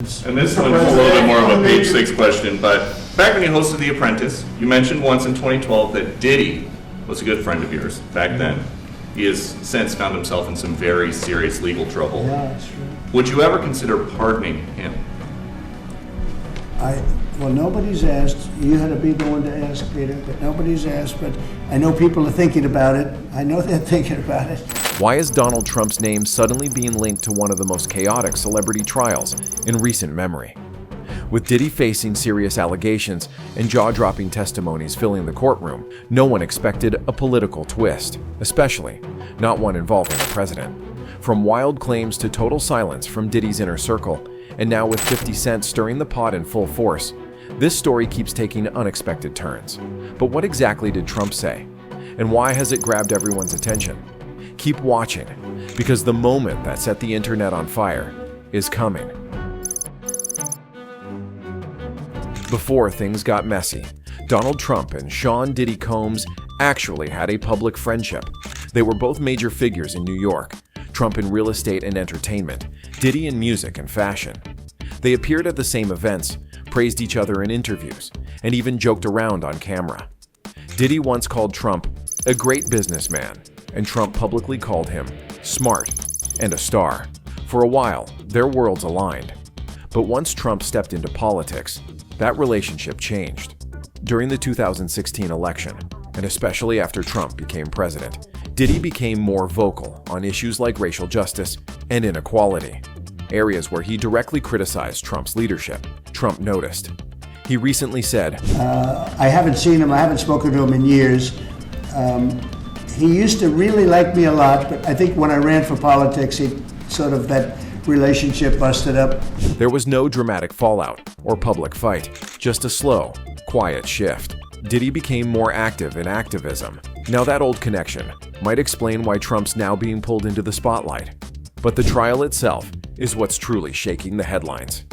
And this one's a little bit more of a page 6 question, but back when you hosted The Apprentice, you mentioned once in 2012 that Diddy was a good friend of yours back then. He has since found himself in some very serious legal trouble. Yeah, that's true. Would you ever consider pardoning him? Well, nobody's asked. You had to be the one to ask, Peter, but nobody's asked. But I know people are thinking about it. I know they're thinking about it. Why is Donald Trump's name suddenly being linked to one of the most chaotic celebrity trials in recent memory? With Diddy facing serious allegations and jaw-dropping testimonies filling the courtroom, no one expected a political twist, especially not one involving the president. From wild claims to total silence from Diddy's inner circle, and now with 50 Cent stirring the pot in full force, this story keeps taking unexpected turns. But what exactly did Trump say? And why has it grabbed everyone's attention? Keep watching, because the moment that set the internet on fire is coming. Before things got messy, Donald Trump and Sean Diddy Combs actually had a public friendship. They were both major figures in New York, Trump in real estate and entertainment, Diddy in music and fashion. They appeared at the same events, praised each other in interviews, and even joked around on camera. Diddy once called Trump a great businessman, and Trump publicly called him smart and a star. For a while, their worlds aligned. But once Trump stepped into politics, that relationship changed. During the 2016 election, and especially after Trump became president, Diddy became more vocal on issues like racial justice and inequality, areas where he directly criticized Trump's leadership. Trump noticed. He recently said, I haven't seen him. I haven't spoken to him in years. He used to really like me a lot, but I think when I ran for politics, that relationship busted up. There was no dramatic fallout or public fight, just a slow, quiet shift. Diddy became more active in activism. Now that old connection might explain why Trump's now being pulled into the spotlight. But the trial itself is what's truly shaking the headlines.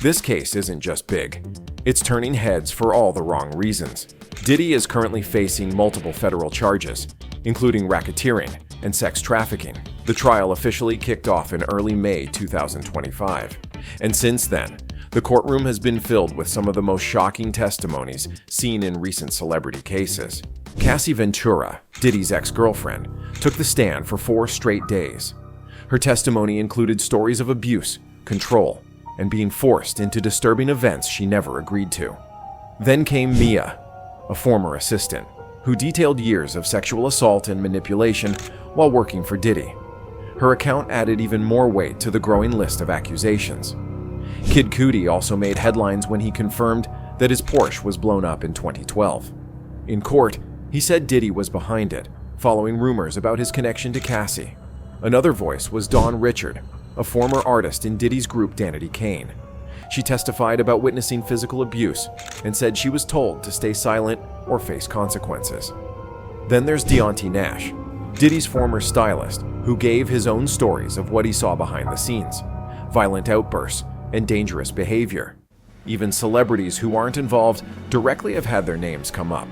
This case isn't just big. It's turning heads for all the wrong reasons. Diddy is currently facing multiple federal charges, including racketeering and sex trafficking. The trial officially kicked off in early May 2025. And since then, the courtroom has been filled with some of the most shocking testimonies seen in recent celebrity cases. Cassie Ventura, Diddy's ex-girlfriend, took the stand for 4 straight days. Her testimony included stories of abuse, control, and being forced into disturbing events she never agreed to. Then came Mia, a former assistant, who detailed years of sexual assault and manipulation while working for Diddy. Her account added even more weight to the growing list of accusations. Kid Cudi also made headlines when he confirmed that his Porsche was blown up in 2012. In court, he said Diddy was behind it, following rumors about his connection to Cassie. Another voice was Dawn Richard, a former artist in Diddy's group Danity Kane. She testified about witnessing physical abuse and said she was told to stay silent or face consequences. Then there's Deontay Nash, Diddy's former stylist, who gave his own stories of what he saw behind the scenes, violent outbursts and dangerous behavior. Even celebrities who aren't involved directly have had their names come up.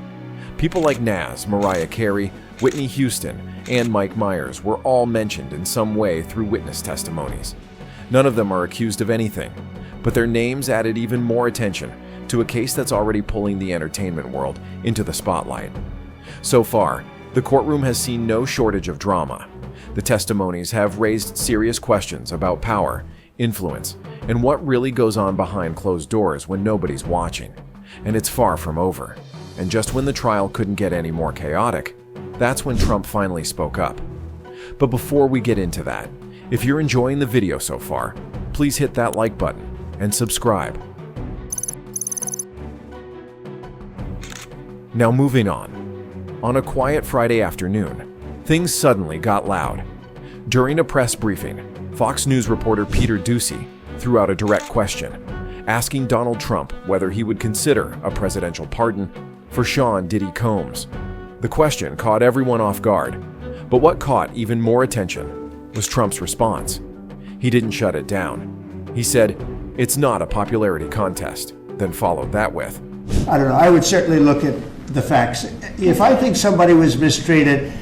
People like Nas, Mariah Carey, Whitney Houston, and Mike Myers were all mentioned in some way through witness testimonies. None of them are accused of anything, but their names added even more attention to a case that's already pulling the entertainment world into the spotlight. So far, the courtroom has seen no shortage of drama. The testimonies have raised serious questions about power, influence, and what really goes on behind closed doors when nobody's watching. And it's far from over. And just when the trial couldn't get any more chaotic, that's when Trump finally spoke up. But before we get into that, if you're enjoying the video so far, please hit that like button and subscribe. Now moving on. On a quiet Friday afternoon, things suddenly got loud. During a press briefing, Fox News reporter Peter Doocy threw out a direct question, asking Donald Trump whether he would consider a presidential pardon for Sean Diddy Combs. The question caught everyone off guard, but what caught even more attention was Trump's response. He didn't shut it down. He said, "It's not a popularity contest," then followed that with, I don't know. I would certainly look at the facts. If I think somebody was mistreated,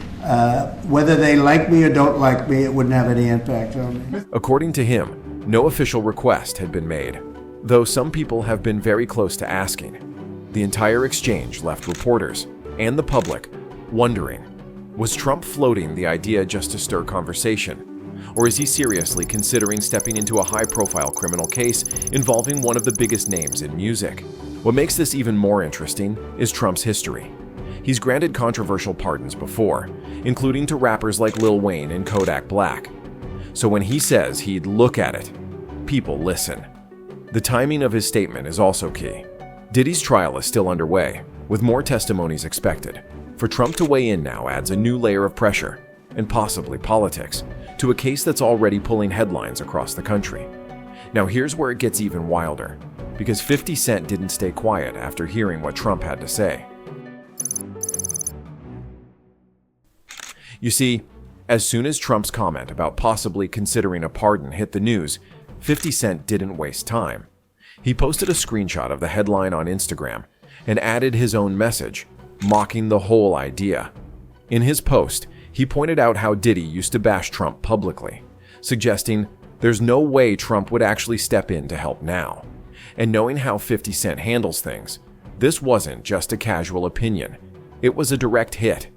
Whether they like me or don't like me, it wouldn't have any impact on me. According to him, no official request had been made, though some people have been very close to asking. The entire exchange left reporters and the public wondering, was Trump floating the idea just to stir conversation? Or is he seriously considering stepping into a high-profile criminal case involving one of the biggest names in music? What makes this even more interesting is Trump's history. He's granted controversial pardons before, including to rappers like Lil Wayne and Kodak Black. So when he says he'd look at it, people listen. The timing of his statement is also key. Diddy's trial is still underway, with more testimonies expected. For Trump to weigh in now adds a new layer of pressure, and possibly politics, to a case that's already pulling headlines across the country. Now here's where it gets even wilder, because 50 Cent didn't stay quiet after hearing what Trump had to say. You see, as soon as Trump's comment about possibly considering a pardon hit the news, 50 Cent didn't waste time. He posted a screenshot of the headline on Instagram and added his own message, mocking the whole idea. In his post, he pointed out how Diddy used to bash Trump publicly, suggesting there's no way Trump would actually step in to help now. And knowing how 50 Cent handles things, this wasn't just a casual opinion. It was a direct hit.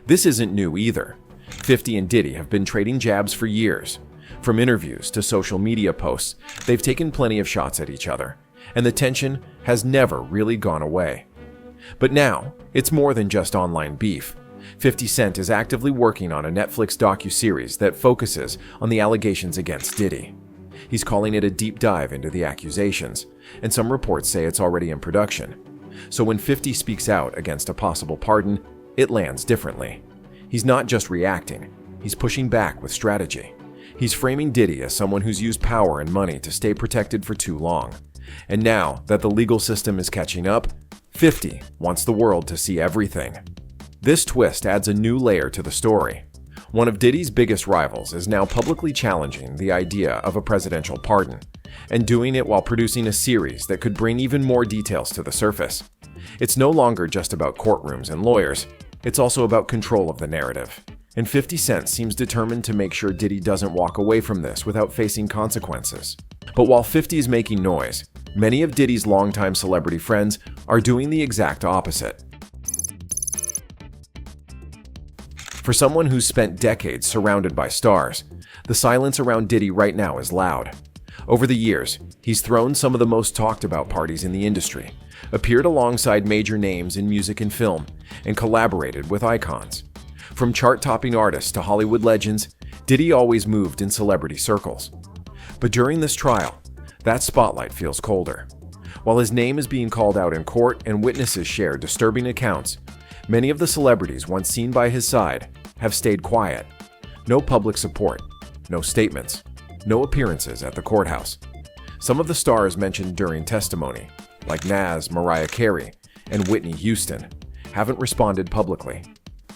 This isn't new either. 50 and Diddy have been trading jabs for years. From interviews to social media posts, they've taken plenty of shots at each other, and the tension has never really gone away. But now, it's more than just online beef. 50 Cent is actively working on a Netflix docuseries that focuses on the allegations against Diddy. He's calling it a deep dive into the accusations, and some reports say it's already in production. So when 50 speaks out against a possible pardon, it lands differently. He's not just reacting, he's pushing back with strategy. He's framing Diddy as someone who's used power and money to stay protected for too long. And now that the legal system is catching up, 50 wants the world to see everything. This twist adds a new layer to the story. One of Diddy's biggest rivals is now publicly challenging the idea of a presidential pardon, and doing it while producing a series that could bring even more details to the surface. It's no longer just about courtrooms and lawyers, it's also about control of the narrative. And 50 Cent seems determined to make sure Diddy doesn't walk away from this without facing consequences. But while 50 is making noise, many of Diddy's longtime celebrity friends are doing the exact opposite. For someone who's spent decades surrounded by stars, the silence around Diddy right now is loud. Over the years, he's thrown some of the most talked about parties in the industry, appeared alongside major names in music and film, and collaborated with icons. From chart-topping artists to Hollywood legends, Diddy always moved in celebrity circles. But during this trial, that spotlight feels colder. While his name is being called out in court and witnesses share disturbing accounts, many of the celebrities once seen by his side have stayed quiet. No public support, no statements, no appearances at the courthouse. Some of the stars mentioned during testimony, like Nas, Mariah Carey, and Whitney Houston, haven't responded publicly.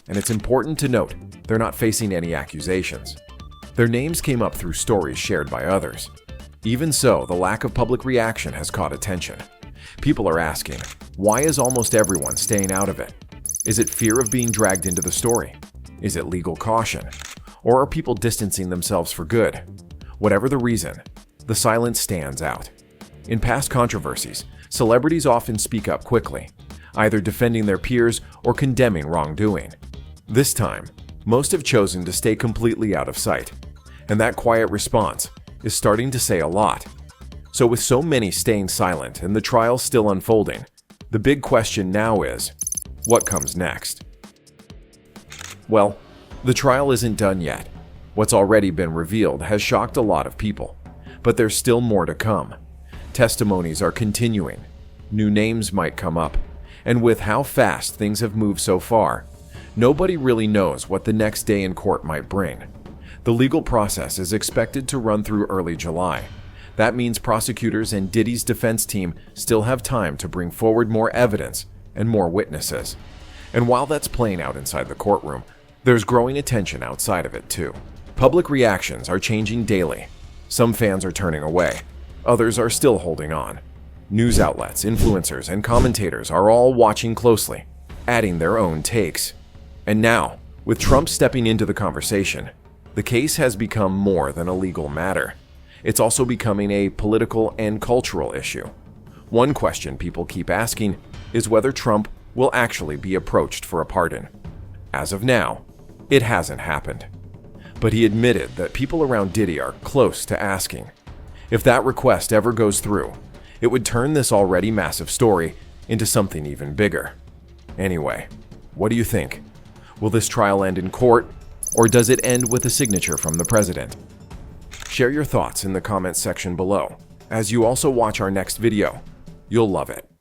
And it's important to note, they're not facing any accusations. Their names came up through stories shared by others. Even so, the lack of public reaction has caught attention. People are asking, why is almost everyone staying out of it? Is it fear of being dragged into the story? Is it legal caution? Or are people distancing themselves for good? Whatever the reason, the silence stands out. In past controversies, celebrities often speak up quickly, either defending their peers or condemning wrongdoing. This time, most have chosen to stay completely out of sight, and that quiet response is starting to say a lot. So with so many staying silent and the trial still unfolding, the big question now is, what comes next? Well, the trial isn't done yet. What's already been revealed has shocked a lot of people, but there's still more to come. Testimonies are continuing, new names might come up, and with how fast things have moved so far, nobody really knows what the next day in court might bring. The legal process is expected to run through early July. That means prosecutors and Diddy's defense team still have time to bring forward more evidence and more witnesses. And while that's playing out inside the courtroom, there's growing attention outside of it too. Public reactions are changing daily. Some fans are turning away. Others are still holding on. News outlets, influencers, and commentators are all watching closely, adding their own takes. And now, With Trump stepping into the conversation, the case has become more than a legal matter. It's also becoming a political and cultural issue. One question people keep asking is whether Trump will actually be approached for a pardon. As of now, it hasn't happened. But he admitted that people around Diddy are close to asking. If that request ever goes through, it would turn this already massive story into something even bigger. Anyway, what do you think? Will this trial end in court, or does it end with a signature from the president? Share your thoughts in the comments section below. As you also watch our next video, you'll love it.